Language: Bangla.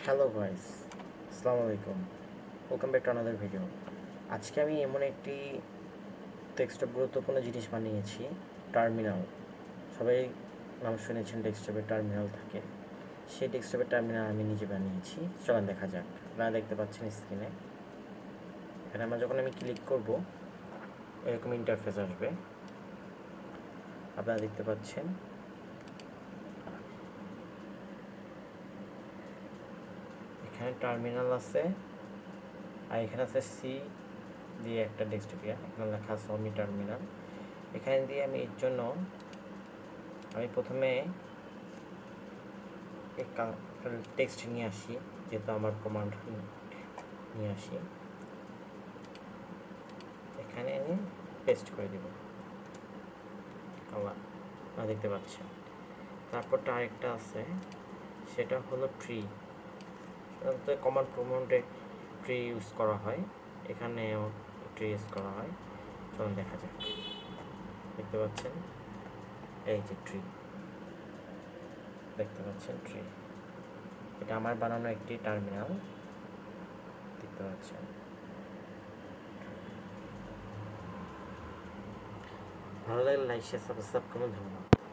হ্যালো গাইস, আসসালামু আলাইকুম। Welcome back to another video. আজকে আমি এমন একটি ডেস্কটপ গুরুত্বপূর্ণ জিনিস বানিয়েছি, টার্মিনাল। সবাই নাম শুনেছেন, ডেস্কটপের টার্মিনাল থাকে। সেই ডেস্কটপের টার্মিনাল আমি নিজে বানিয়েছি। চলেন দেখা যাক। আপনারা দেখতে পাচ্ছেন স্ক্রিনে। এখানে যখন আমি ক্লিক করব, এরকম ইন্টারফেস আসবে। আপনারা দেখতে পাচ্ছেন এখানে টার্মিনাল আছে, আর এখানে আছে সি দিয়ে একটা ডেস্কটপ, এখানে লেখা আছে ওমি টার্মিনাল। এখানে দিয়ে আমি এর জন্য আমি প্রথমে টেক্সট নিয়ে আসি, যেহেতু আমার কমান্ড নিয়ে আসি, এখানে এনে পেস্ট করে দেব। আপনারা দেখতে পাচ্ছেন। তারপরটা আরেকটা আছে, সেটা হলো ট্রি। সাধারণত কমান্ড প্রম্পটে ট্রি ইউজ করা হয়, এখানেও ট্রি ইউজ করা হয়। চলুন দেখা যাক। দেখতে পাচ্ছেন এই যে ট্রি, দেখতে পাচ্ছেন ট্রি। এটা আমার বানানো একটি টার্মিনাল, দেখতে পাচ্ছেন। ভালো লাগলে লাইক শেয়ার সাবস্ক্রাইব করুন। ধন্যবাদ।